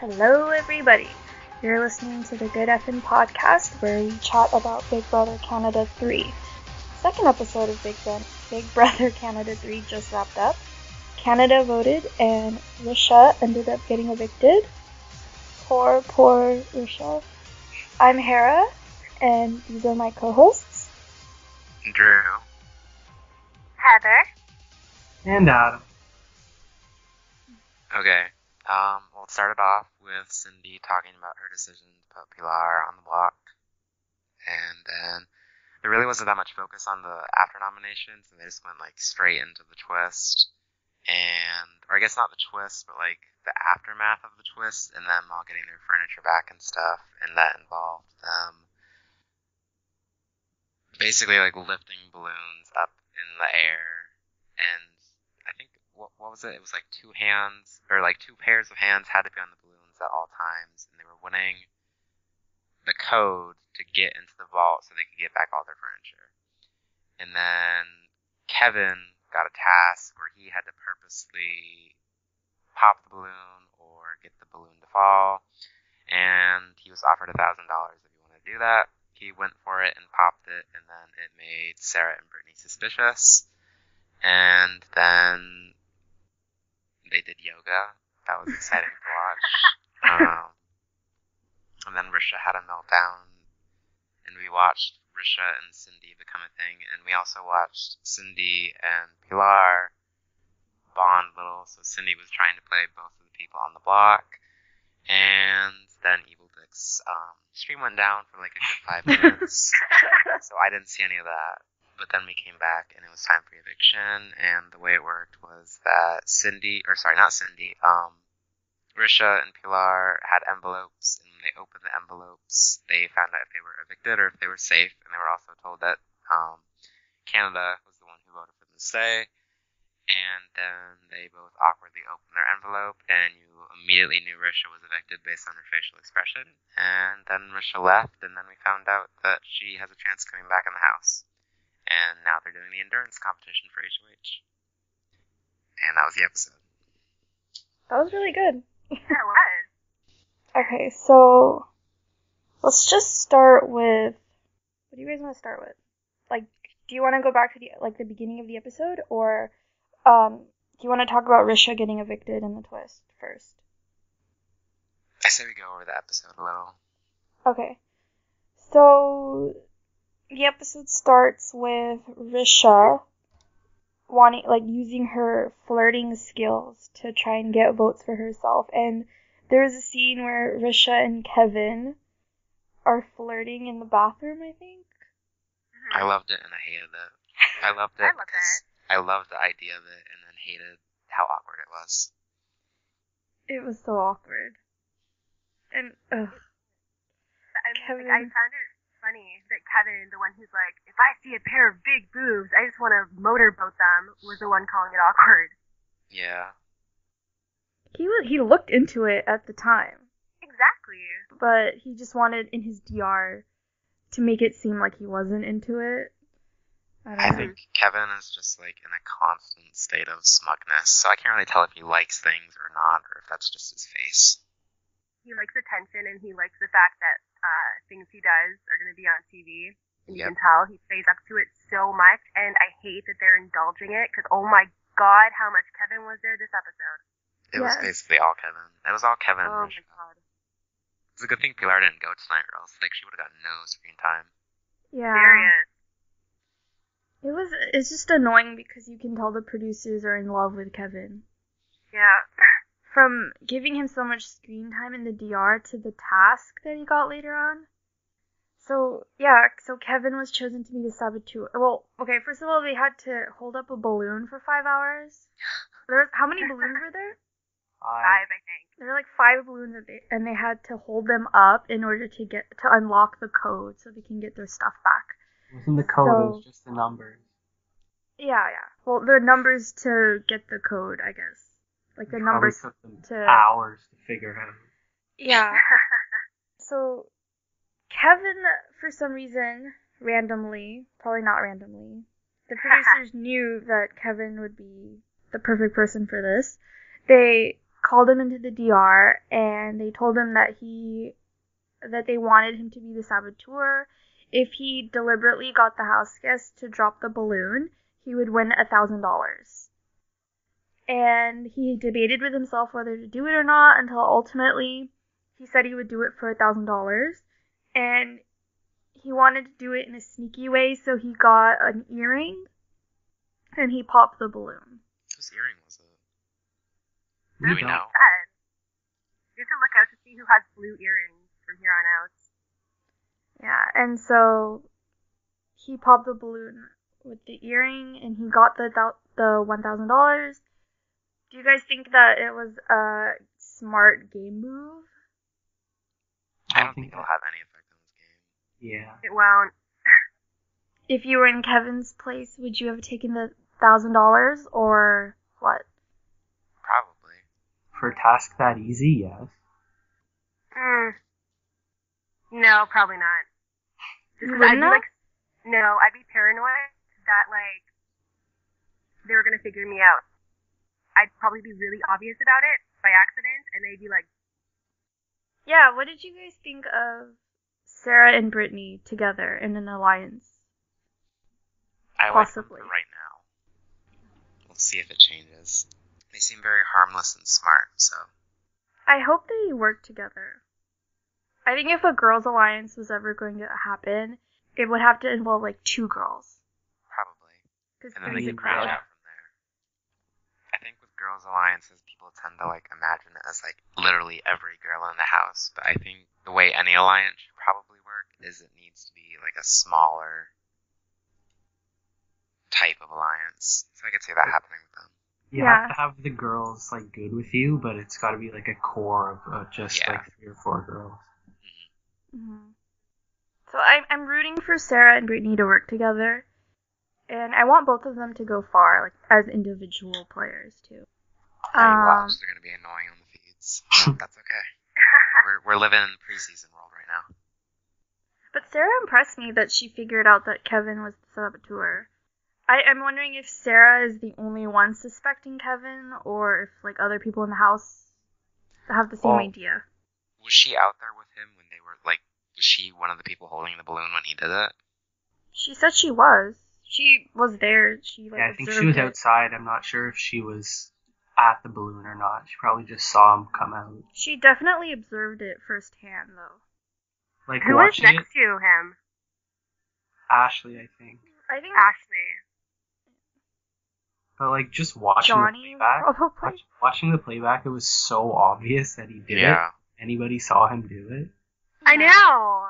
Hello, everybody. You're listening to the Good Effin podcast, where we chat about Big Brother Canada 3. Second episode of Big Brother Canada 3 just wrapped up. Canada voted, and Risha ended up getting evicted. Poor Risha. I'm Hera, and these are my co-hosts. Drew. Heather. And Adam. Okay. We'll start it off with Cindy talking about her decision to put Pilar on the block. And then there really wasn't that much focus on the after nominations, and they just went straight into the twist. Or I guess not the twist, but the aftermath of the twist, and them all getting their furniture back and stuff. And that involved them basically lifting balloons up in the air. And I think, what was it? It was two hands, or two pairs of hands had to be on the balloons at all times, and they were winning the code to get into the vault so they could get back all their furniture. And then Kevin got a task where he had to purposely pop the balloon or get the balloon to fall, and he was offered $1,000 if he wanted to do that. He went for it and popped it, and then it made Sarah and Brittany suspicious. And then they did yoga. That was exciting to watch. And then Risha had a meltdown, and we watched Risha and Cindy become a thing, and we also watched Cindy and Pilar bond little. So Cindy was trying to play both of the people on the block, and then Evil Dick's stream went down for a good 5 minutes. So I didn't see any of that. But then we came back, and it was time for eviction, and the way it worked was that Risha and Pilar had envelopes, and when they opened the envelopes, they found out if they were evicted or if they were safe, and they were also told that Canada was the one who voted for them to stay, and then they both awkwardly opened their envelope, and you immediately knew Risha was evicted based on her facial expression, and then Risha left, and then we found out that she has a chance coming back in the house. And now they're doing the endurance competition for HOH. And that was the episode. That was really good. Yeah, it was. Okay, so let's just start with, what do you guys want to start with? Do you want to go back to the beginning of the episode, or do you want to talk about Risha getting evicted in the twist first? I say we go over the episode a little. Okay, so the episode starts with Risha using her flirting skills to try and get votes for herself. And there's a scene where Risha and Kevin are flirting in the bathroom, I think. I loved it and I hated it. I loved it because I loved the idea of it and then hated how awkward it was. It was so awkward. And, ugh. Kevin, I found it funny that Kevin, the one who's if I see a pair of big boobs, I just want to motorboat them, was the one calling it awkward. Yeah. He looked into it at the time. Exactly. But he just wanted in his DR to make it seem like he wasn't into it. I think Kevin is just in a constant state of smugness, so I can't really tell if he likes things or not, or if that's just his face. He likes attention, and he likes the fact that things he does are going to be on TV. And you can tell he plays up to it so much, and I hate that they're indulging it, because oh my god, how much Kevin was there this episode. It was basically all Kevin. It was all Kevin and Risha. Oh my god. It's a good thing Pilar didn't go tonight, or else she would have gotten no screen time. Yeah. Serious. It's just annoying because you can tell the producers are in love with Kevin. Yeah. From giving him so much screen time in the DR to the task that he got later on. So Kevin was chosen to be the saboteur. Well, okay, first of all, they had to hold up a balloon for 5 hours. How many balloons were there? 5, I think. There were 5 balloons, and they had to hold them up in order to unlock the code so they can get their stuff back. It wasn't the code, it was just the numbers. Yeah. Well, the numbers to get the code, I guess. The numbers took them to hours to figure out. Yeah. So Kevin, for some reason, randomly, probably not randomly, the producers knew that Kevin would be the perfect person for this. They called him into the DR, and they told him that they wanted him to be the saboteur. If he deliberately got the house guests to drop the balloon, he would win $1,000. And he debated with himself whether to do it or not until ultimately he said he would do it for $1,000. And he wanted to do it in a sneaky way, so he got an earring and he popped the balloon. Whose earring was it? We Do we don't. know? You have to look out to see who has blue earrings from here on out. Yeah, and so he popped the balloon with the earring and he got the $1,000. Do you guys think that it was a smart game move? I don't think it'll have any effect on this game. Yeah. It won't. If you were in Kevin's place, would you have taken the $1,000 or what? Probably. For a task that easy, yes. No, probably not. You Just 'cause wouldn't have? no, I'd be paranoid that, like, they were going to figure me out. I'd probably be really obvious about it by accident, and they'd be like, Yeah, what did you guys think of Sarah and Brittany together in an alliance? I like them Possibly. for right now. We'll see if it changes. They seem very harmless and smart, so. I hope they work together. I think if a girls' alliance was ever going to happen, it would have to involve like 2 girls. Probably. Because And then three's they a can branch crowd. out from there. I think with girls' alliances, people tend to like imagine it as like literally every girl in the house. But I think the way any alliance should probably work is it needs to be like a smaller type of alliance. So I could see that happening with them. You Yeah. have to have the girls like good with you, but it's got to be like a core of just Yeah. like 3 or 4 girls. Mm-hmm. So I'm rooting for Sarah and Brittany to work together, and I want both of them to go far, like as individual players too. Yeah, you watch. They're gonna be annoying on the feeds. That's okay. We're living in the preseason world right now. But Sarah impressed me that she figured out that Kevin was the saboteur. I'm wondering if Sarah is the only one suspecting Kevin, or if like other people in the house have the same Oh. idea. Was she out there with him when they were like? Was she one of the people holding the balloon when he did it? She said she was. She was there. She like Yeah, I think observed she was it. outside. I'm not sure if she was at the balloon or not. She probably just saw him come out. She definitely observed it firsthand, though. Like who was watching it, next to him? Ashley, I think. I think Ashley. But like just watching Johnny the playback, probably. watching the playback, it was so obvious that he did it. Yeah. Anybody saw him do it. I know.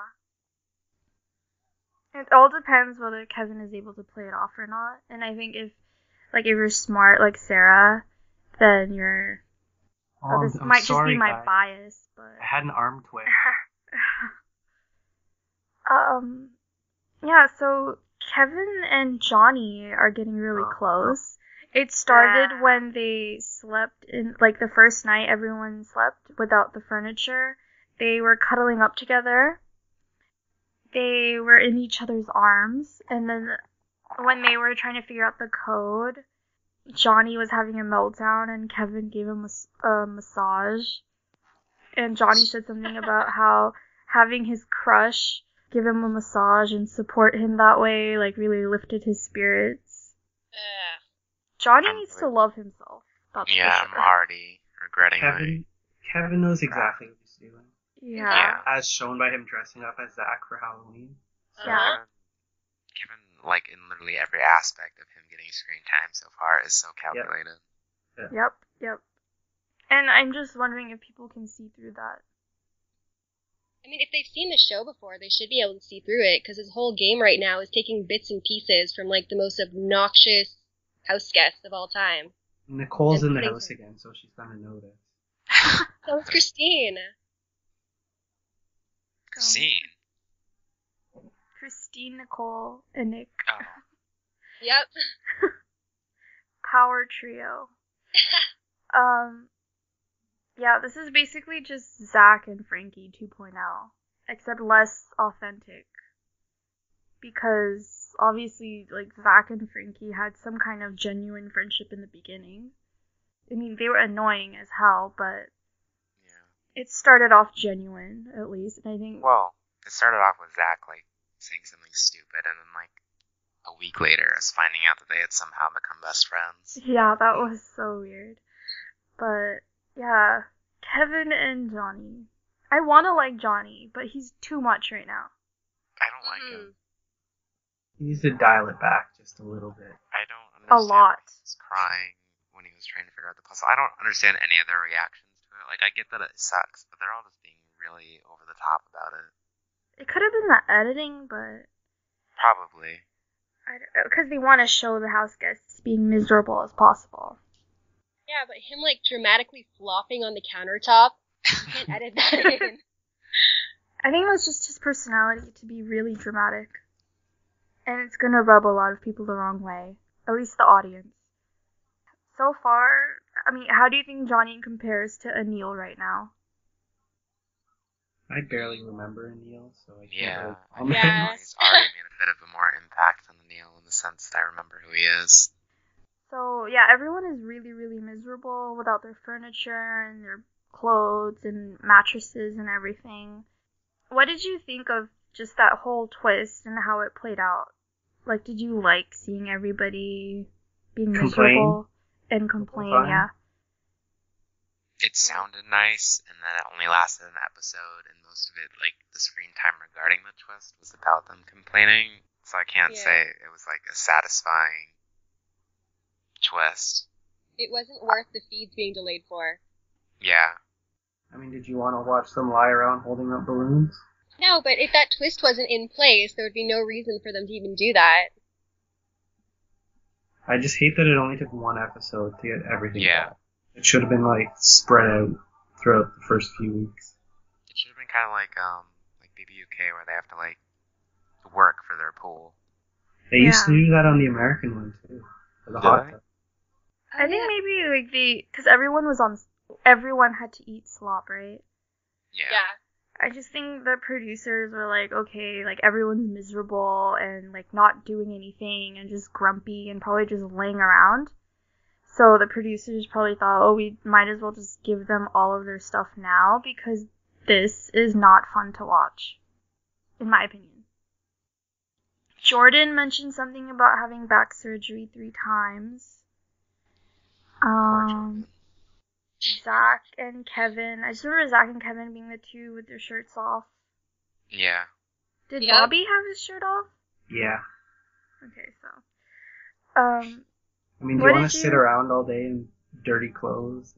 It all depends whether Kevin is able to play it off or not. And I think if you're smart like Sarah, then you're. Oh, this I'm might sorry, just be my guys. bias, but. I had an arm twist. Yeah. So Kevin and Johnny are getting really Oh. close. It started Yeah. when they slept in, like the first night everyone slept without the furniture. They were cuddling up together. They were in each other's arms. And then when they were trying to figure out the code, Johnny was having a meltdown and Kevin gave him a massage. And Johnny said something about how having his crush give him a massage and support him that way, like, really lifted his spirits. Johnny I'm needs to really- love himself. That's Yeah, for I'm sure. already regretting Kevin knows exactly what he's doing. Yeah. Yeah. As shown by him dressing up as Zach for Halloween. Yeah. Kevin, like in literally every aspect of him getting screen time so far, is so calculated. Yep. And I'm just wondering if people can see through that. I mean, if they've seen the show before, they should be able to see through it, because his whole game right now is taking bits and pieces from, like, the most obnoxious house guests of all time. Nicole's And in the putting house her- again, so she's gonna notice. So is Christine. Scene. Christine, Nicole, and Nick. Oh, Yep. Power trio. Yeah, this is basically just Zach and Frankie 2.0, except less authentic. Because obviously, like, Zach and Frankie had some kind of genuine friendship in the beginning. I mean, they were annoying as hell, but Yeah. it started off genuine, at least. And I think, Well, it started off with Zach, like, saying something stupid, and then, like, a week later, us finding out that they had somehow become best friends. yeah, that was so weird. But, yeah, Kevin and Johnny. I want to like Johnny, but he's too much right now. I don't like him. He needs to dial it back just a little bit. I don't A understand lot. why he was crying when he was trying to figure out the puzzle. I don't understand any of their reactions to it. Like, I get that it sucks, but they're all just being really over the top about it. It could have been the editing, but Probably. because they want to show the house guests being miserable as possible. Yeah, but him, like, dramatically flopping on the countertop, you can't edit that in. I think that's just his personality to be really dramatic. And it's gonna rub a lot of people the wrong way. At least the audience. So far, I mean, how do you think Johnny compares to Anil right now? I barely remember Neil, so I can't Yeah. really I comment. think Yeah. he's already made a bit of a more impact on Neil in the sense that I remember who he is. So, yeah, everyone is really, really miserable without their furniture and their clothes and mattresses and everything. What did you think of just that whole twist and how it played out? Like, did you like seeing everybody being miserable and complain? Fine. Yeah. It sounded nice, and then it only lasted an episode, and most of it, like, the screen time regarding the twist was about them complaining, so I can't Yeah. say it was, like, a satisfying twist. It wasn't worth the feeds being delayed for. Yeah. I mean, did you want to watch them lie around holding up balloons? No, but if that twist wasn't in place, there would be no reason for them to even do that. I just hate that it only took one episode to get everything Yeah. done. It should have been, like, spread out throughout the first few weeks. It should have been kind of like BBUK, where they have to, like, work for their pool. They used to Yeah. do that on the American one, too. For the Did hot they? tub. I think maybe, like, because everyone had to eat slop, right? Yeah. I just think the producers were like, okay, like, everyone's miserable and, like, not doing anything and just grumpy and probably just laying around. So the producers probably thought, oh, we might as well just give them all of their stuff now because this is not fun to watch, in my opinion. Jordan mentioned something about having back surgery 3 times. Jordan. Zach and Kevin. I just remember Zach and Kevin being the two with their shirts off. Yeah. Did Yeah. Bobby have his shirt off? Yeah. Okay, so. I mean, do What you want did to you- sit around all day in dirty clothes?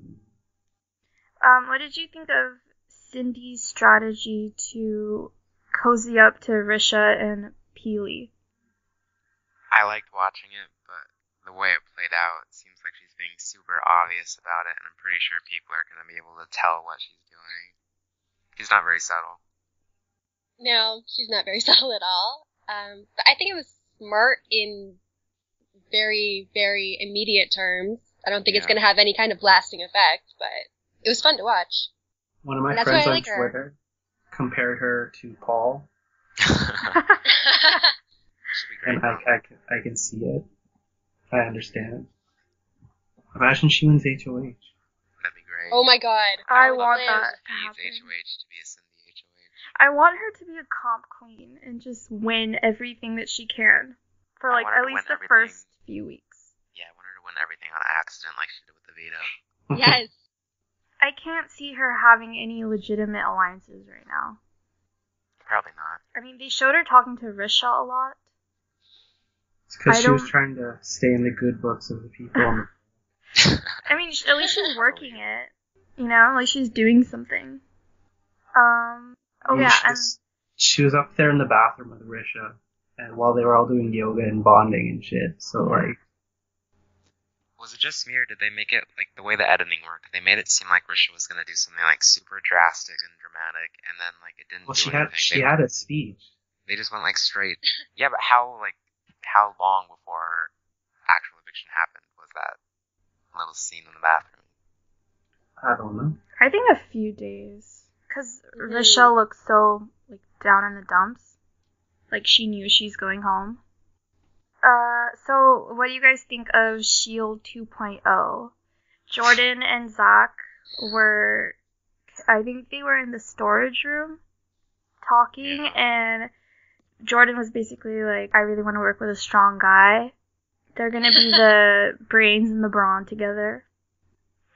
What did you think of Cindy's strategy to cozy up to Risha and Peely? I liked watching it, but the way it played out, it seems like she's being super obvious about it, and I'm pretty sure people are going to be able to tell what she's doing. She's not very subtle. No, she's not very subtle at all. But I think it was smart in very, very immediate terms. I don't think it's Yeah. going to have any kind of lasting effect, but it was fun to watch. One of my And that's friends why I on like her. Twitter compared her to Paul, She'll be great. and though. I can see it. I understand. Imagine she wins HOH. That'd be great. Oh my god. I would want live. that to Needs happen. HOH to be a Cindy HOH. I want her to be a comp queen and just win everything that she can for I like want her at to least win the everything. first few weeks. Yeah, I want her to win everything on accident like she did with the veto. Yes. I can't see her having any legitimate alliances right now. Probably not. I mean, they showed her talking to Risha a lot. It's because I she was don't- trying to stay in the good books of the people. I mean, at least she's working it. You know, like she's doing something. Oh yeah, and She was up there in the bathroom with Risha, and while they were all doing yoga and bonding and shit. So like, Was it just me, or did they make it, like, the way the editing worked? They made it seem like Risha was going to do something, like, super drastic and dramatic, and then, like, it didn't well, do anything. she had a speech. They just went, like, straight. Yeah, but how long before actual eviction happened was that little scene in the bathroom? I don't know. I think a few days. Because Risha looks so, like, down in the dumps. Like, she knew she's going home. So what do you guys think of S.H.I.E.L.D. 2.0? Jordan and Zach were, I think they were in the storage room talking, and Jordan was basically like, I really want to work with a strong guy. They're going to be the brains and the brawn together.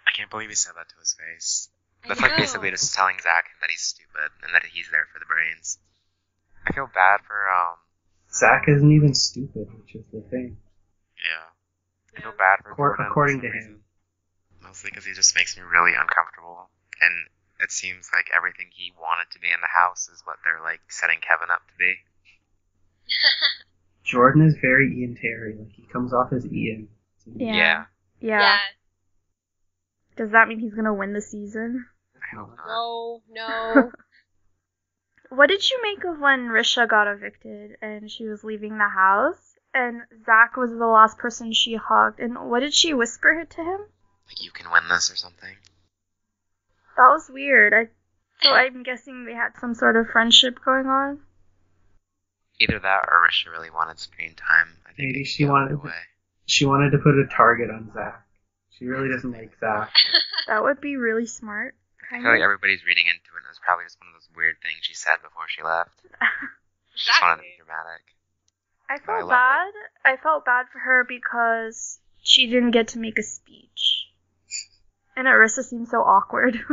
I can't believe he said that to his face. That's like basically just telling Zach that he's stupid and that he's there for the brains. I feel bad for, Zach isn't even stupid, which is the thing. Yeah. I feel bad for Jordan. According to him. Mostly because he just makes me really uncomfortable. And it seems like everything he wanted to be in the house is what they're, like, setting Kevin up to be. Jordan is very Ian Terry. Like, he comes off as Ian. Yeah. Does that mean he's going to win the season? I hope not. No. What did you make of when Risha got evicted and she was leaving the house and Zach was the last person she hugged? And what did she whisper to him? Like, you can win this or something. That was weird. So I'm guessing they had some sort of friendship going on? Either that or Risha really wanted screen time. I think maybe she wanted to put a target on Zach. She really doesn't like Zach. That would be really smart. I feel like everybody's reading into it, and it was probably just one of those weird things she said before she left. She just wanted to be dramatic. I felt bad for her because she didn't get to make a speech. And Arissa seemed so awkward.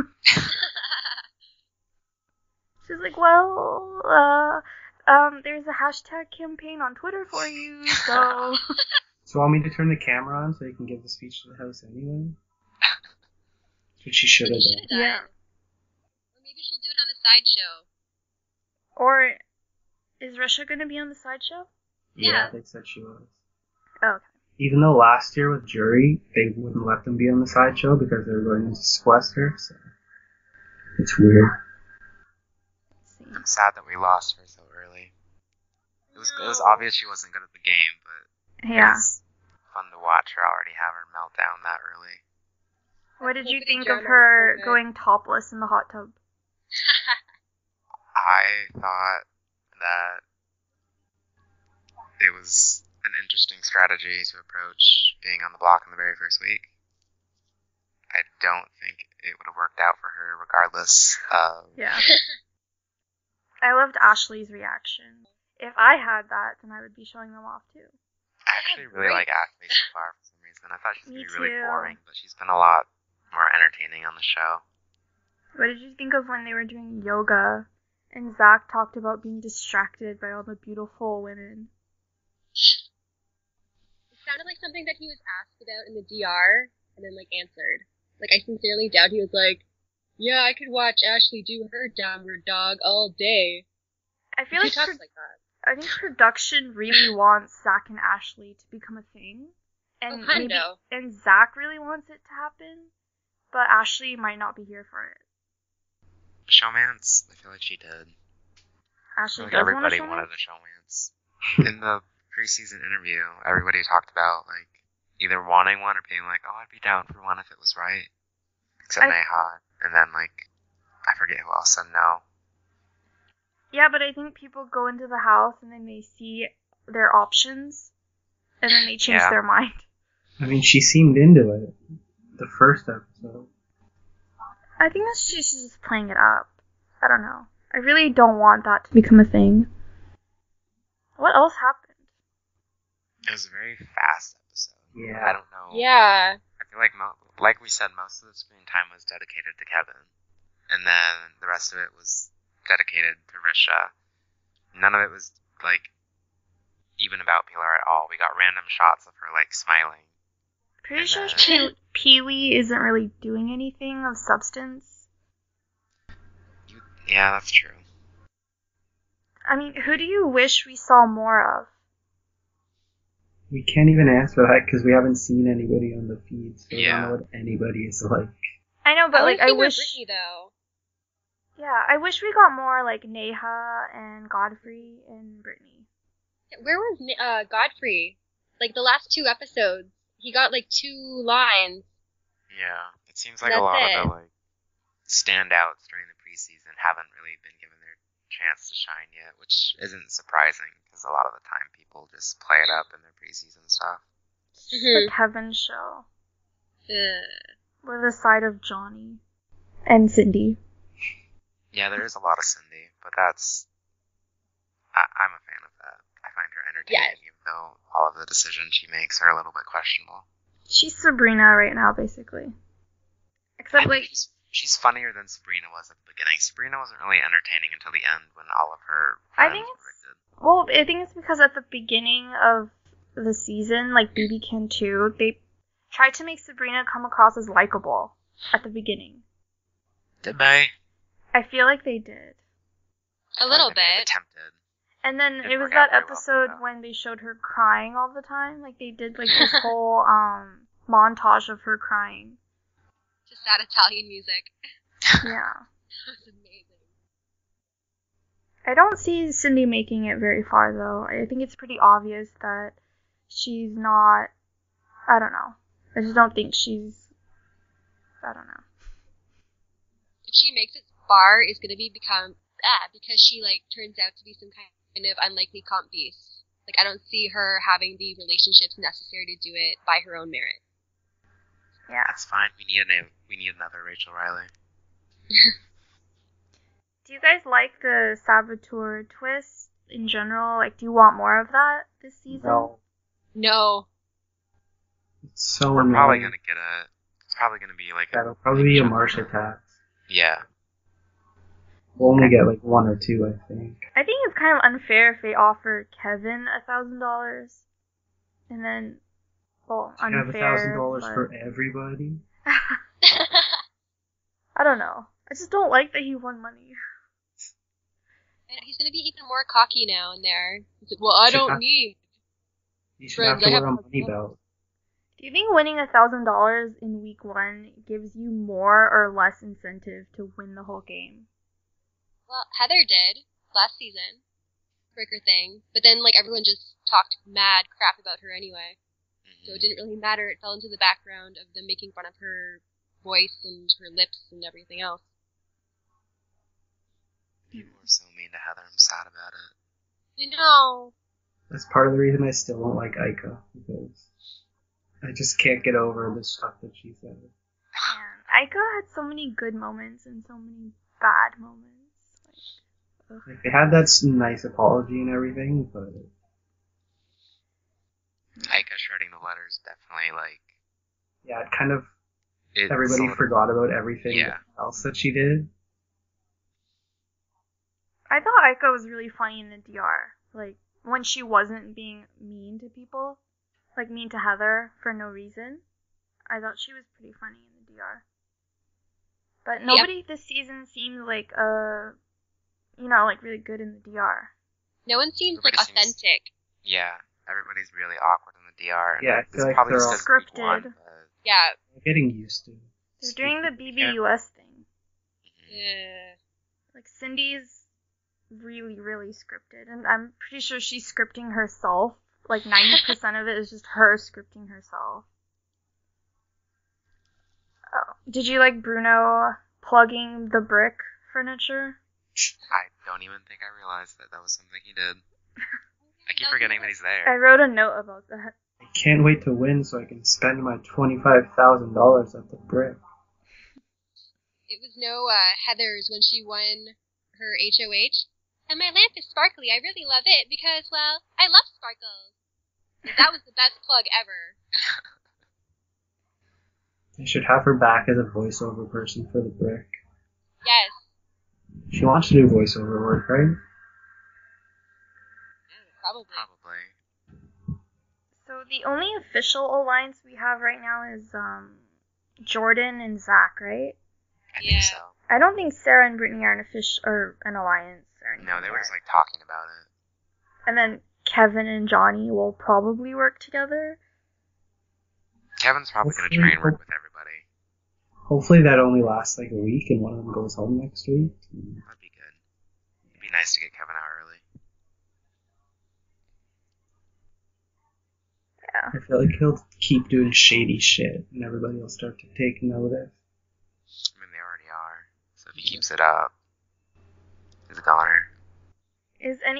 She's like, well, there's a hashtag campaign on Twitter for you, so... So want me to turn the camera on so you can give the speech to the house anyway? That's what she should have done. Yeah. Or maybe she'll do it on the sideshow. Or is Risha going to be on the sideshow? Yeah. They said she was. Oh, okay. Even though last year with Jury, they wouldn't let them be on the sideshow because they were going to sequester, so it's weird. I'm sad that we lost her so early. It was obvious she wasn't good at the game, but it was fun to watch her already have her meltdown that early. What did you think of her going topless in the hot tub? I thought that it was an interesting strategy to approach being on the block in the very first week. I don't think it would have worked out for her regardless of... Yeah. I loved Ashley's reaction. If I had that, then I would be showing them off too. I actually really like Ashley so far for some reason. I thought she was going to be really boring, but she's been a lot more entertaining on the show. What did you think of when they were doing yoga and Zach talked about being distracted by all the beautiful women? It sounded like something that he was asked about in the DR and then answered. I sincerely doubt he was like, yeah, I could watch Ashley do her downward dog all day. I feel he talks like that. I think production really wants Zach and Ashley to become a thing. And and Zach really wants it to happen, but Ashley might not be here for it. Showmance? I feel like she did. Ashley does everybody wanted a showmance. In the preseason interview, everybody talked about either wanting one or being like, oh, I'd be down for one if it was right. Except Neha. And then I forget who else said no. Yeah, but I think people go into the house and then they see their options and then they change their mind. I mean, she seemed into it the first episode. I think that she's just playing it up. I don't know. I really don't want that to become a thing. What else happened? It was a very fast episode. Yeah. I don't know. Yeah. I feel like we said, most of the screen time was dedicated to Kevin. And then the rest of it was dedicated to Risha. None of it was, even about Pilar at all. We got random shots of her, smiling. Pretty sure Pee-wee isn't really doing anything of substance. Yeah, that's true. I mean, who do you wish we saw more of? We can't even answer that because we haven't seen anybody on the feed, so we Yeah. don't know what anybody is like. I know, but I wish... Brittany, though. Yeah, I wish we got more Neha and Godfrey and Brittany. Where was Godfrey? The last 2 episodes, he got 2 lines. Yeah, it seems like a lot of the standouts during the preseason haven't really been given their chance to shine yet, which isn't surprising because a lot of the time people just play it up in their preseason stuff. The Kevin show. with a side of Johnny and Cindy. Yeah, there is a lot of Cindy, but I'm a fan of that. I find her entertaining, even though all of the decisions she makes are a little bit questionable. She's Sabrina right now, basically. Except, like, she's funnier than Sabrina was at the beginning. Sabrina wasn't really entertaining until the end when all of her I friends think were evicted. well, I think it's because at the beginning of the season, like BBCAN3, they tried to make Sabrina come across as likable at the beginning. Did they? I feel like they did. A little They may have bit. attempted. And then Didn't it was work out that very well for episode them. when they showed her crying all the time. Like, they did, like, this whole, montage of her crying. To sad Italian music. Yeah. That was amazing. I don't see Cindy making it very far, though. I think it's pretty obvious that she's not... I don't know. I just don't think she's... I don't know. If she makes it far, it's gonna because she, like, turns out to be some kind of unlikely comp beast. Like, I don't see her having the relationships necessary to do it by her own merit. Yeah. That's fine. We need another Rachel Riley. Do you guys like the Saboteur twist in general? Like, do you want more of that this season? No. No. It's so We're annoying. probably gonna get a. It's probably gonna be like That'll probably be a Marcia tax. Yeah. We'll only get like one or two, I think. I think it's kind of unfair if they offer Kevin $1,000 and then, well, You have unfair. $1,000 but- for everybody. I don't know. I just don't like that he won money. And he's gonna be even more cocky now in there. He's like, well, I don't need. You should have Friends, to I wear have a money belt. Do you think winning $1,000 in week 1 gives you more or less incentive to win the whole game? Well, Heather did last season for her thing, but then like everyone just talked mad crap about her anyway, so it didn't really matter. It fell into the background of them making fun of her voice and her lips and everything else. People are so mean to Heather. I'm sad about it. I know. That's part of the reason I still don't like Ica, because I just can't get over the stuff that she said. Man, Aika had so many good moments and so many bad moments. Like, they had that nice apology and everything, but Aika shredding the letters definitely like. yeah, it kind of It's everybody a little- forgot about everything Yeah. else that she did. I thought Aika was really funny in the DR. Like, when she wasn't being mean to people. Like, mean to Heather for no reason. I thought she was pretty funny in the DR. But nobody this season seemed like, like really good in the DR. No one seems like Everybody seems- authentic. Yeah, everybody's really awkward in the DR. And Yeah, I it's feel like probably they're just all 'cause week one, scripted. but- Yeah. I'm getting used to it. They're doing the BBUS thing. Yeah. Like, Cindy's really, really scripted. And I'm pretty sure she's scripting herself. Like, 90% of it is just her scripting herself. Oh. Did you like Bruno plugging the brick furniture? I don't even think I realized that was something he did. I keep forgetting that he's I there. wrote a note about that. I can't wait to win so I can spend my $25,000 at the brick. It was no Heather's when she won her HOH. And my lamp is sparkly. I really love it because, well, I love sparkles. That was the best plug ever. I should have her back as a voiceover person for the brick. Yes. She wants to do voiceover work, right? Probably. Probably. So the only official alliance we have right now is Jordan and Zach, right? I Yeah. think so. I don't think Sarah and Brittany are an alliance or anything. No, they were yet. just like talking about it. And then Kevin and Johnny will probably work together. Kevin's probably going to Hopefully- try and work with everybody. Hopefully that only lasts like a week and one of them goes home next week. That'd be good. It'd be nice to get Kevin out early. Yeah. I feel like he'll keep doing shady shit and everybody will start to take notice. I mean, they already are. So if he keeps it up, he's a goner.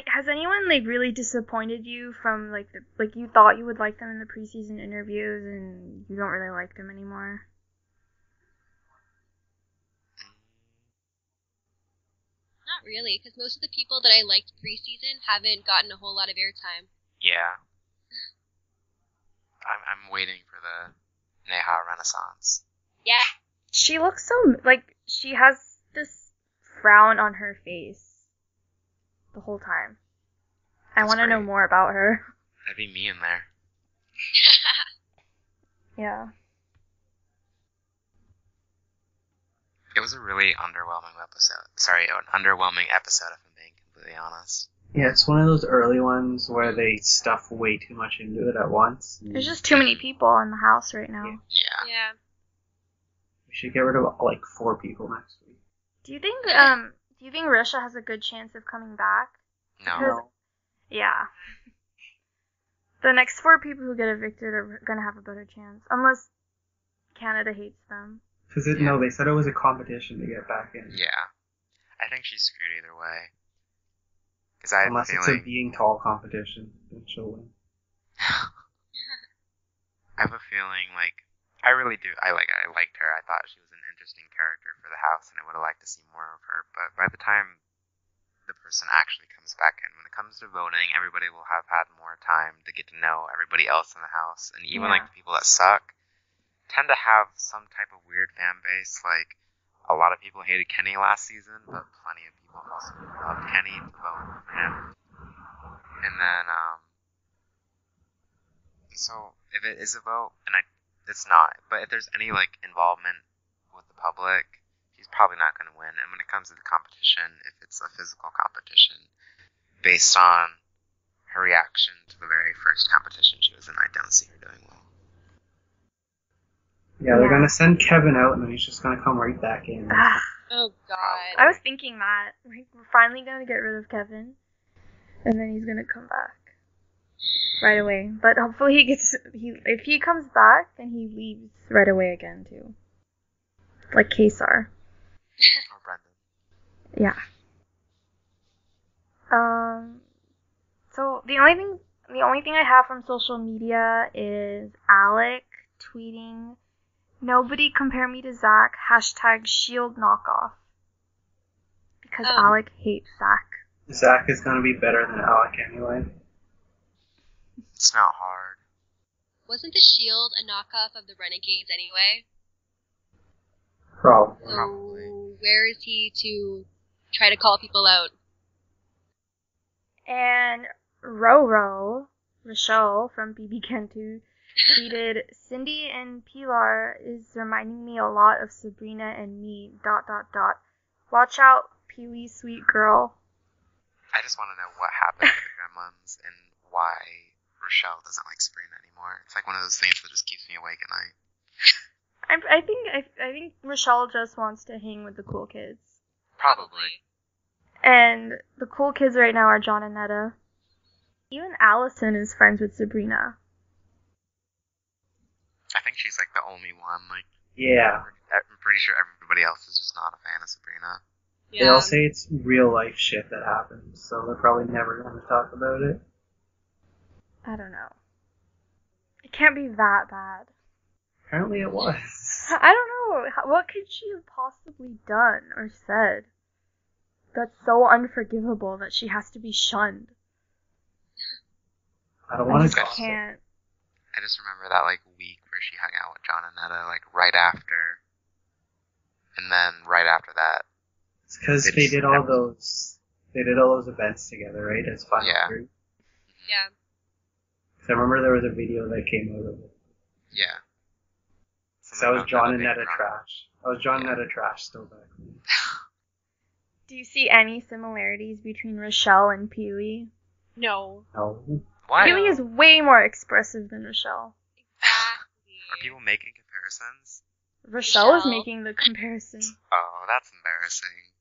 Has anyone like really disappointed you from like you thought you would like them in the preseason interviews and you don't really like them anymore? really, because most of the people that I liked pre-season haven't gotten a whole lot of airtime. Yeah. I'm waiting for the Neha renaissance. Yeah. She looks so, like, she has this frown on her face the whole time. I That's want to know great. more about her. That'd be me in there. Yeah. It was a really underwhelming episode. Sorry, an underwhelming episode, if I'm being completely honest. Yeah, it's one of those early ones where they stuff way too much into it at once. There's just too many people in the house right now. Yeah. Yeah. We should get rid of like 4 people next week. Do you think Risha has a good chance of coming back? No. Because- Yeah. The next 4 people who get evicted are gonna have a better chance. Unless Canada hates them. Because no, they said it was a competition to get back in. Yeah. I think she's screwed either way. Because I have Unless a it's a feeling... being tall competition, then she'll win. I have a feeling, like, I really do. I liked her. I thought she was an interesting character for the house, and I would have liked to see more of her. But by the time the person actually comes back in, when it comes to voting, everybody will have had more time to get to know everybody else in the house. And even, like, the people that suck tend to have some type of weird fan base. Like, a lot of people hated Kenny last season, but plenty of people also loved Kenny to vote for him. And then, so if it is a vote, and it's not, but if there's any, like, involvement with the public, she's probably not going to win. And when it comes to the competition, if it's a physical competition, based on her reaction to the very first competition she was in, I don't see her doing well. Yeah, they're gonna send Kevin out, and then he's just gonna come right back in. Ah, Oh, God. I was thinking that. Like, we're finally gonna get rid of Kevin. And then he's gonna come back. Right away. But hopefully if he comes back, then he leaves right away again, too. Like Kesar. Or Brendan. Yeah. So the only thing I have from social media is Alec tweeting, "Nobody compare me to Zach, #Shield knockoff." Because Alec hates Zach. Zach is gonna be better than Alec anyway. It's not hard. Wasn't the Shield a knockoff of the Renegades anyway? Probably. So where is he to try to call people out? And Rochelle from BBCAN3 tweeted, "Cindy and Pilar is reminding me a lot of Sabrina and me, ... Watch out, Pee-wee, sweet girl." I just want to know what happened to the gremlins and why Rochelle doesn't like Sabrina anymore. It's like one of those things that just keeps me awake at night. I think Rochelle just wants to hang with the cool kids. Probably. And the cool kids right now are John and Netta. Even Allison is friends with Sabrina. I think she's like the only one. Like, Yeah. I'm pretty sure everybody else is just not a fan of Sabrina. They all say it's real life shit that happens, so they're probably never going to talk about it. I don't know. It can't be that bad. Apparently it was. I don't know. What could she have possibly done or said that's so unforgivable that she has to be shunned? I don't want I to just can't. I just remember that like week where she hung out with John and Netta, like right after, and then right after that. It's because they did all those events together, right? As Final Three. Yeah. So I remember there was a video that came out of it. Yeah. So that was John and Netta trash. That was John and Netta trash still back then. Do you see any similarities between Rochelle and Pee-wee? No. No. Why? Pee-wee is way more expressive than Rochelle. Exactly. Are people making comparisons? Rochelle is making the comparison. Oh, that's embarrassing.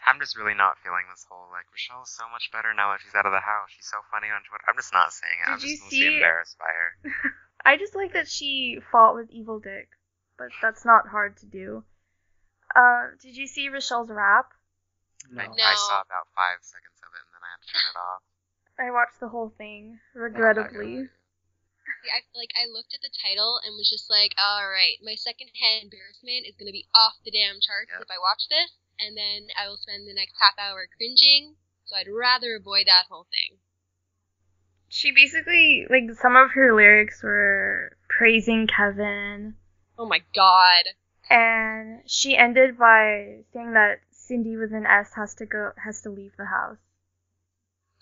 I'm just really not feeling this whole, like, Rochelle's so much better now that she's out of the house. She's so funny on Twitter. I'm just not saying it. I'm just mostly embarrassed by her. I just like that she fought with Evil Dick, but that's not hard to do. Did you see Rochelle's rap? No. I saw about 5 seconds of it, and then I had to turn it off. I watched the whole thing, regrettably. See, I looked at the title and was just like, alright, my secondhand embarrassment is going to be off the damn charts if I watch this. and then I will spend the next half hour cringing, so I'd rather avoid that whole thing. She basically, like, some of her lyrics were praising Kevin. Oh my god. And she ended by saying that Cindy with an S has to leave the house.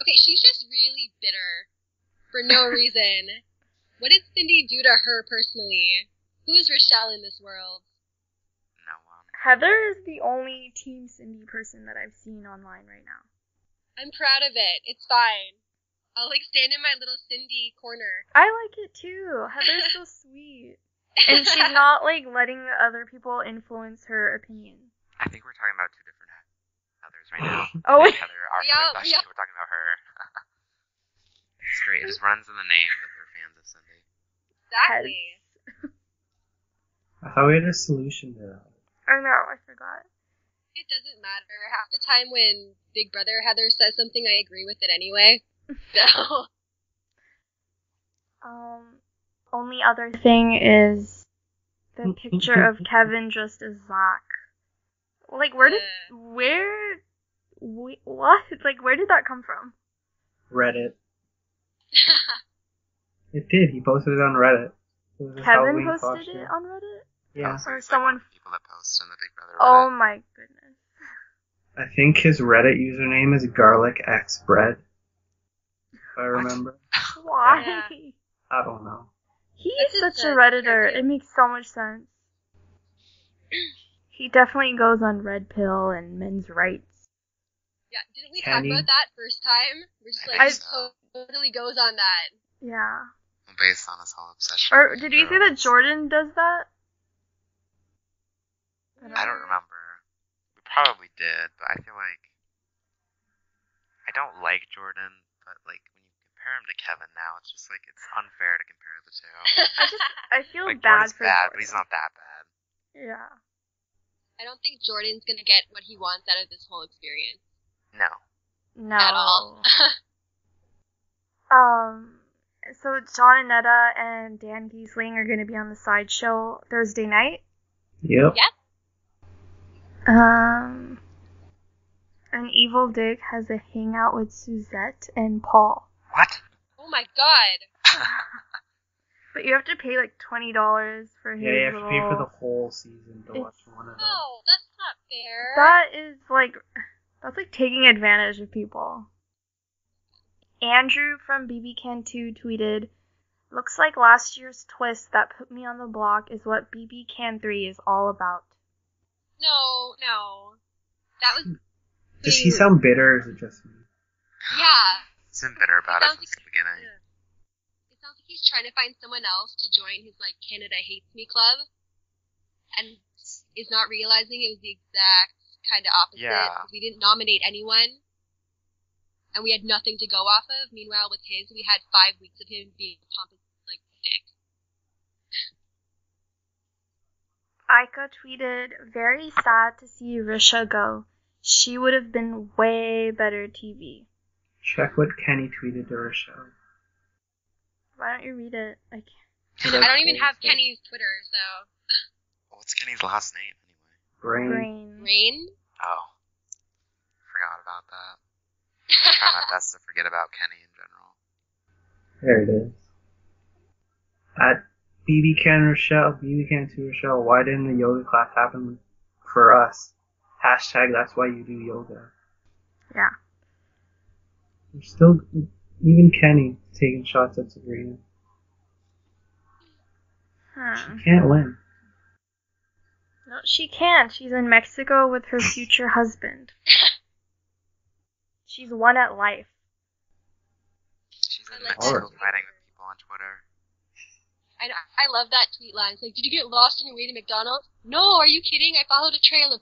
Okay, she's just really bitter. For no reason. What did Cindy do to her personally? Who's Rochelle in this world? No one. Heather is the only Team Cindy person that I've seen online right now. I'm proud of it. It's fine. I'll, like, stand in my little Cindy corner. I like it too. Heather's so sweet. And she's not, like, letting other people influence her opinion. I think we're talking about two different Heathers right now. Oh, Heather, our Yeah, Heather, yeah. we're talking about her. It's great. It just runs in the name that they're fans of Cindy. Exactly. I thought we had a solution to that. Oh no, I forgot. It doesn't matter. Half the time when Big Brother Heather says something, I agree with it anyway. So, Only other thing is the picture of Kevin just as Zach. Like, what? Like, where did that come from? Reddit. It did. He posted it on Reddit. It was a Kevin Halloween posted costume. it on Reddit? Yeah. So Or he's like one someone... of the people that post in the Big Brother Oh Reddit. my goodness. I think his Reddit username is garlicxbread. If I remember. Why? Yeah. I don't know. He That's is just such a a Redditor. stereotype. It makes so much sense. He definitely goes on Red Pill and men's rights. yeah, didn't we Kenny? talk about that first time? We're just like, I it think so. totally goes on that. Yeah. Based on his whole obsession. Or with did we say that girls. Jordan does that? I don't remember. We probably did, but I feel like I don't like Jordan, but like when you compare him to Kevin now, it's just like it's unfair to compare the two. I feel Like bad Jordan's for bad, Jordan. but he's not that bad. Yeah. I don't think Jordan's gonna get what he wants out of this whole experience. No. No. At all. So John and Netta and Dan Giesling are going to be on the sideshow Thursday night. Yep. Yep. An Evil Dick has a hangout with Suzette and Paul. What? Oh my god. But you have to pay like $20 for his Yeah, you have little... to pay for the whole season to watch one of them. No, that's not fair. That is like... That's like taking advantage of people. Andrew from BBCAN3 tweeted, "Looks like last year's twist that put me on the block is what BBCAN3 is all about." No. That was... Does he sound bitter or is it just me? Yeah. He's been bitter about it since the beginning. It sounds like he's trying to find someone else to join his, like, Canada Hates Me club. And is not realizing it was the exact kind of opposite. Yeah. Because we didn't nominate anyone. And we had nothing to go off of. Meanwhile, with his, we had 5 weeks of him being a pompous, like, dick. Aika tweeted, "Very sad to see Risha go. She would have been way better TV." Check what Kenny tweeted to her show. Why don't you read it? I I don't even have Kenny's Twitter, so... What's Kenny's last name anyway? Brain. Brain. Rain? Oh. Forgot about that. I try my best to forget about Kenny in general. There it is. At BBCAN2 Rochelle, why didn't the yoga class happen for us? Hashtag that's why you do yoga. Yeah. There's still, even Kenny taking shots at Sabrina. She can't win. No, she can't. She's in Mexico with her future husband. She's won at life. She's in I like Mexico that. fighting with people on Twitter. I love that tweet line. It's like, did you get lost on your way to McDonald's? No, are you kidding? I followed a trail of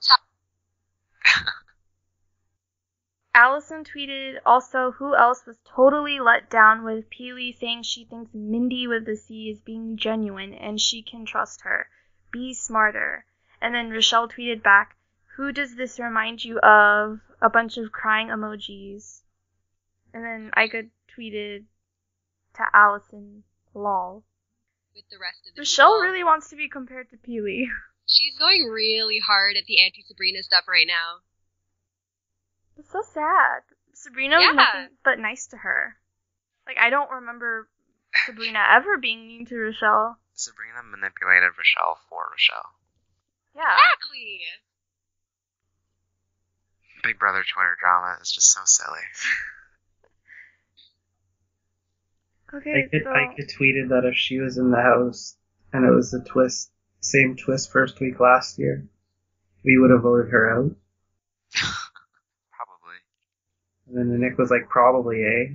Allison tweeted, "Also, who else was totally let down with Peely saying she thinks Mindy with the C is being genuine and she can trust her. Be smarter." And then Rochelle tweeted back, "Who does this remind you of?" A bunch of crying emojis. And then Aika tweeted to Allison, "Lol." with the rest of the Rochelle people. really wants to be compared to Peely. She's going really hard at the anti-Sabrina stuff right now. It's so sad. Sabrina was nothing but nice to her. Like, I don't remember Sabrina ever being mean to Rochelle. Sabrina manipulated Rochelle for Rochelle. Yeah. Exactly. Big Brother Twitter drama is just so silly. Okay, I tweeted that if she was in the house and it was same twist first week last year, we would have voted her out. Probably. And then Nick was like, probably, eh?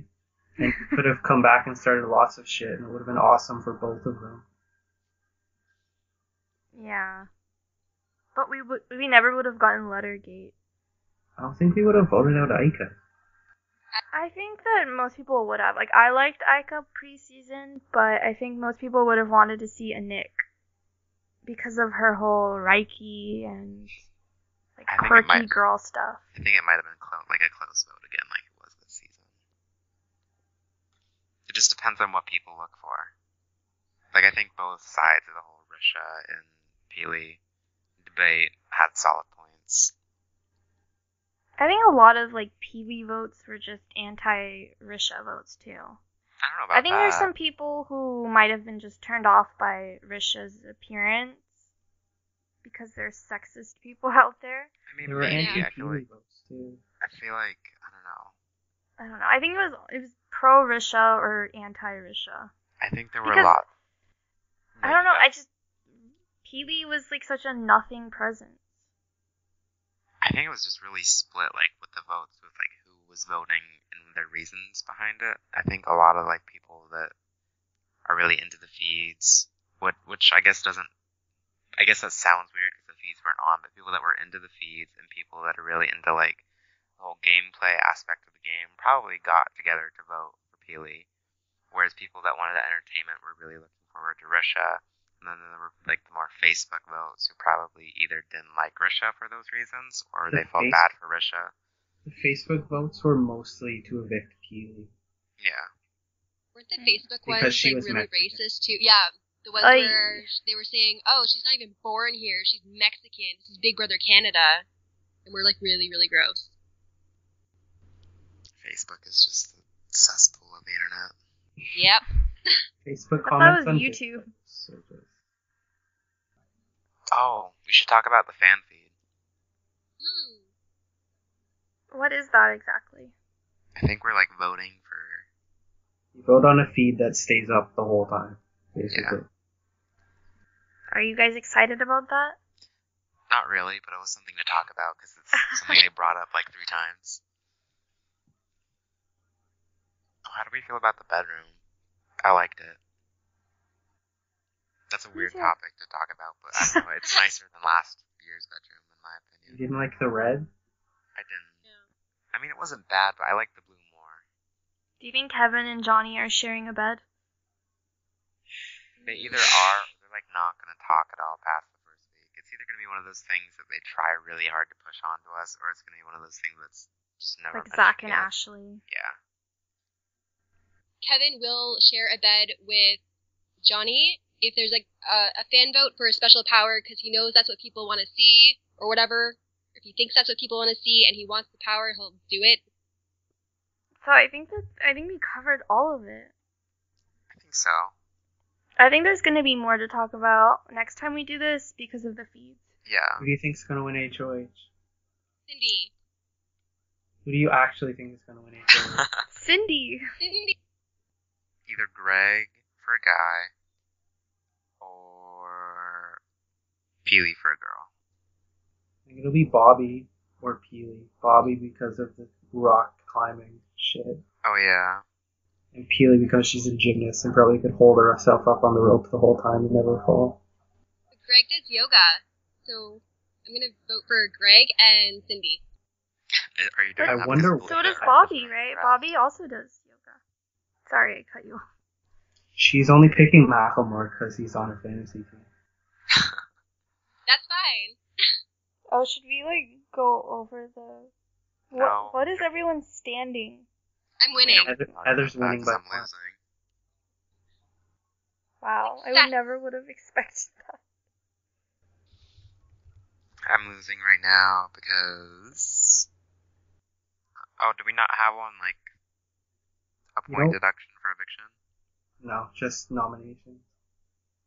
And he could have come back and started lots of shit, and it would have been awesome for both of them. Yeah. But we never would have gotten Lettergate. I don't think we would have voted out Ica. I think that most people would have. Like, I liked Ica preseason, but I think most people would have wanted to see a Nick. Because of her whole Reiki and like quirky girl stuff. I think it might have been a close vote again, like it was this season. It just depends on what people look for. Like, I think both sides of the whole Risha and Peely debate had solid points. I think a lot of like Peely votes were just anti-Risha votes too. I don't know about that. I think there's some people who might have been just turned off by Risha's appearance because there's sexist people out there. I mean, there were anti-Peely votes too. I feel like, I don't know. I think it was pro-Risha or anti-Risha. I think there were a lot. I don't know. Peely was like such a nothing presence. I think it was just really split, like, with the votes, with, like, who was voting and their reasons behind it. I think a lot of, like, people that are really into the feeds, which I guess that sounds weird because the feeds weren't on, but people that were into the feeds and people that are really into, like, the whole gameplay aspect of the game probably got together to vote for Peely, whereas people that wanted entertainment were really looking forward to Risha. And then there were, like, the more Facebook votes who probably either didn't like Risha for those reasons, or they felt bad for Risha. The Facebook votes were mostly to evict Peely. Yeah. Weren't the Facebook Because ones, like, really Mexican. racist, too? Yeah, the ones where they were saying, oh, she's not even born here, she's Mexican, this is Big Brother Canada, and we're, like, really, really gross. Facebook is just the cesspool of the internet. Yep. Facebook I comments thought it was on YouTube. Oh, we should talk about the fan feed. What is that exactly? I think we're, like, voting for... You vote on a feed that stays up the whole time, basically. Yeah. Are you guys excited about that? Not really, but it was something to talk about because it's something they brought up, like, 3 times. Oh, how do we feel about the bedroom? I liked it. That's a weird topic to talk about, but I don't know, it's nicer than last year's bedroom, in my opinion. You didn't like the red? I didn't. Yeah. I mean, it wasn't bad, but I liked the blue more. Do you think Kevin and Johnny are sharing a bed? They either are, or they're, like, not going to talk at all past the first week. It's either going to be one of those things that they try really hard to push onto us, or it's going to be one of those things that's just never Like Zach and yet. Ashley. Yeah. Kevin will share a bed with Johnny if there's like a fan vote for a special power because he knows that's what people want to see or whatever. If he thinks that's what people want to see and he wants the power, he'll do it. So I think we covered all of it. I think so. I think there's going to be more to talk about next time we do this because of the feeds. Yeah. Who do you think's going to win HOH? Cindy. Who do you actually think is going to win HOH? Cindy. Either Greg for a guy or Peely for a girl. I think it'll be Bobby or Peely. Bobby because of the rock climbing shit. Oh, yeah. And Peely because she's a gymnast and probably could hold herself up on the rope the whole time and never fall. Greg does yoga, so I'm going to vote for Greg and Cindy. Are you doing I that wonder- because So does I Bobby, wasn't right? impressed. Bobby also does yoga. Sorry, I cut you off. She's only picking Macklemore because he's on her fantasy team. That's fine. Oh, should we, like, go over the... No. What is everyone standing? I'm winning. Heather's winning by I'm 1. losing. Wow, I Exact- never would have expected that. I'm losing right now because... Oh, do we not have one, like, a point deduction for eviction? No, just nomination.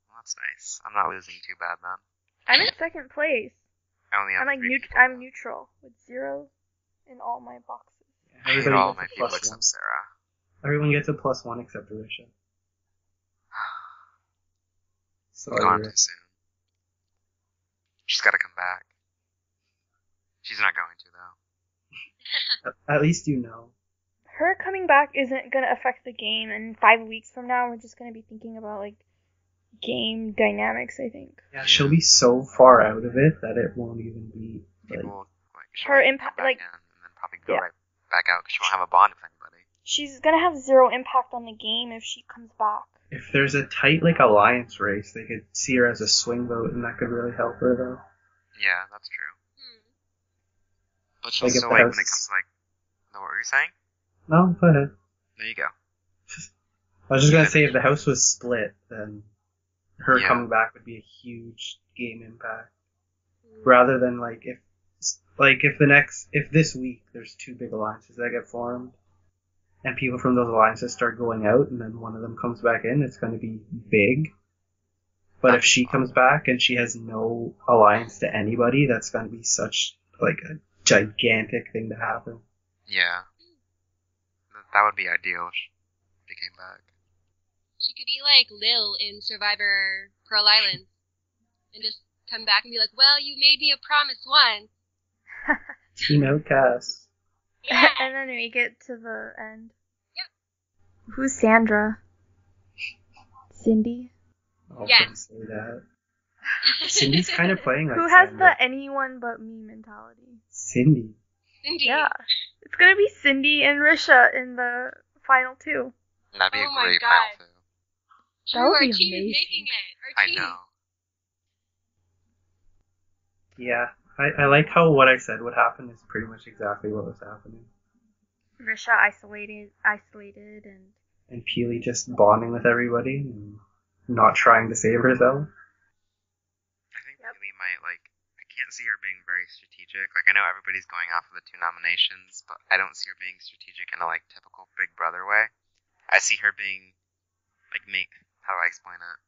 Well, that's nice. I'm not losing too bad, then. I'm in second place. I only have I'm like I'm neutral with 0 in all my boxes. I hate all my people except Sarah. Everyone gets a +1 except Arisha. Sorry. Gone too soon. She's got to come back. She's not going to, though. At least you know. Her coming back isn't going to affect the game, and 5 weeks from now, we're just going to be thinking about, like, game dynamics, I think. Yeah, she'll be so far out of it that it won't even be, like... People, her impact, like... And then probably go right back out, because she won't have a bond with anybody. She's going to have 0 impact on the game if she comes back. If there's a tight, like, alliance race, they could see her as a swing vote, and that could really help her, though. Yeah, that's true. But she'll still wait when it comes to, like... No, what were you saying? No, go ahead. There you go. I was just gonna say, if the house was split, then her coming back would be a huge game impact. Rather than, like, if this week there's 2 big alliances that get formed, and people from those alliances start going out, and then one of them comes back in, it's going to be big. But if she comes back and she has no alliance to anybody, that's going to be such, like, a gigantic thing to happen. Yeah. That would be ideal if she came back. She could be like Lil in Survivor Pearl Island, and just come back and be like, well, you made me a promise once. Team Outcast. Yeah. And then make it to the end. Yep. Who's Sandra? Cindy? Oh, Yes. don't say that. Cindy's kind of playing like Who has Sandra. the anyone but me mentality? Cindy. Cindy. Yeah. It's gonna be Cindy and Risha in the final 2. That'd be Oh a my great God. final 2. That would Our be team is amazing. making it. Our I team. know. Yeah. I like how what I said would happen is pretty much exactly what was happening. Risha isolated, And Peely just bonding with everybody and not trying to save herself. I think Peely might, like, I can't see her being very strategic. Like, I know everybody's going off of the 2 nominations, but I don't see her being strategic in a, like, typical Big Brother way. I see her being, like, how do I explain it?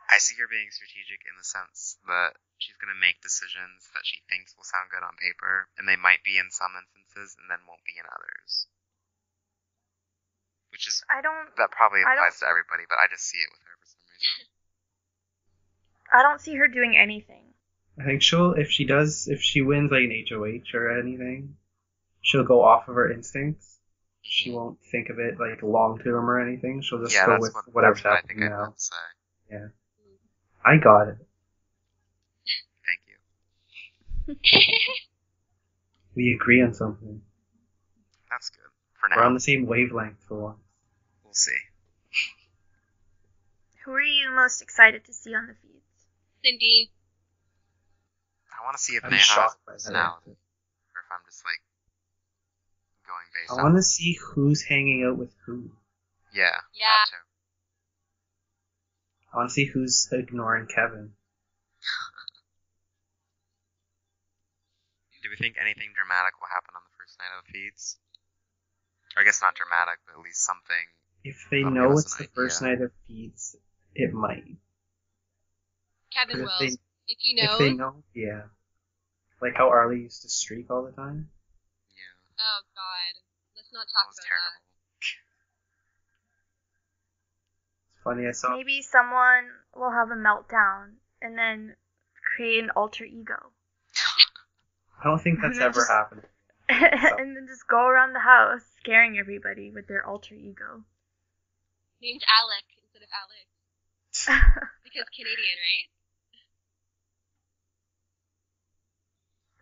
I see her being strategic in the sense that she's going to make decisions that she thinks will sound good on paper, and they might be in some instances and then won't be in others. Which is, that probably applies to everybody, but I just see it with her for some reason. I don't see her doing anything. I think if she wins like an HOH or anything, she'll go off of her instincts. She won't think of it like long term or anything. She'll just go with whatever's happening now. I think I meant to say. Yeah. I got it. Thank you. We agree on something. That's good. For now. We're on the same wavelength for once. We'll see. Who are you most excited to see on the feeds? Cindy. I want to see if I'm Neha has shocked a by that. personality. Or if I'm just, like, going based on... I want to see who's hanging out with who. Yeah. Yeah. That too. I want to see who's ignoring Kevin. Do we think anything dramatic will happen on the first night of the feeds? Or I guess not dramatic, but at least something. If they That'll know give us it's an the first idea. night of feeds, it might. Kevin But will. if If he knows. If they know, yeah. Like how Arlie used to streak all the time. Yeah. Oh, God. Let's not That talk was about terrible. It's funny, I saw... Maybe someone will have a meltdown and then create an alter ego. I don't think that's ever happened. And then just go around the house scaring everybody with their alter ego. that. Named Alec instead of Alex. Because Canadian, right?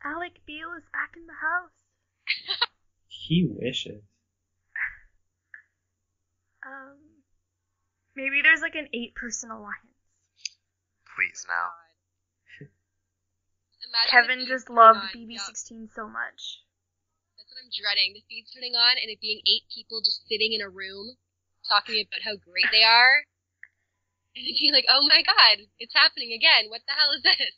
Alec Beale is back in the house. He wishes. Maybe there's like an 8-person alliance. Please, now. Imagine Kevin the feeds just turning loved on. BB16 so much. That's what I'm dreading. The feeds turning on and it being 8 people just sitting in a room talking about how great they are. And it being like, oh my God, it's happening again. What the hell is this?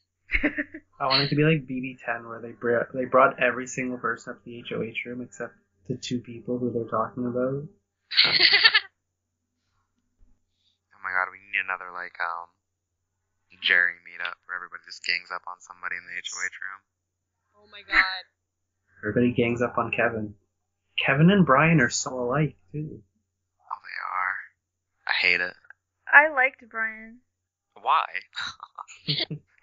I want it to be like BB10, where they brought every single person up to the HOH room except the two people who they're talking about. Oh my god, we need another, like, Jerry meetup where everybody just gangs up on somebody in the HOH room. Oh my god. Everybody gangs up on Kevin. Kevin and Brian are so alike, too. Oh, they are. I hate it. I liked Brian. Why?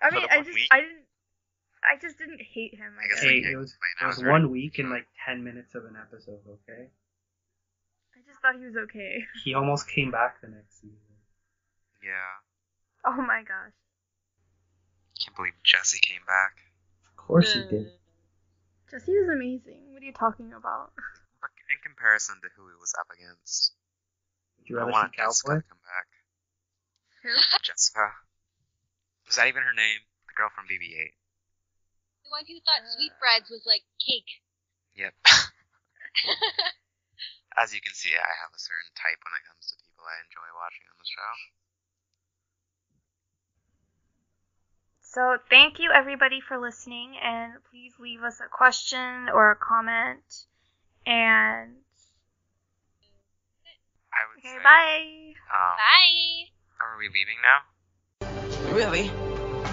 I mean, For the 1 week? I just didn't hate him. I guess. Hey, it was 1 week and like 10 minutes of an episode, okay? I just thought he was okay. He almost came back the next season. Yeah. Oh my gosh. Can't believe Jesse came back. Of course he did. Jesse was amazing. What are you talking about? But in comparison to who he was up against, Would you I rather want see Jessica Cowboy? to come back. Who? Jessica. Was that even her name? The girl from BB-8. The one who thought sweetbreads was like cake. Yep. As you can see, I have a certain type when it comes to people I enjoy watching on the show. So thank you everybody for listening, and please leave us a question or a comment. And I would okay, say, bye. Bye! Are we leaving now? Really?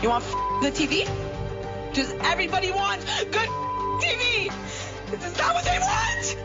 You want good TV? Does everybody want good TV? Is that what they want?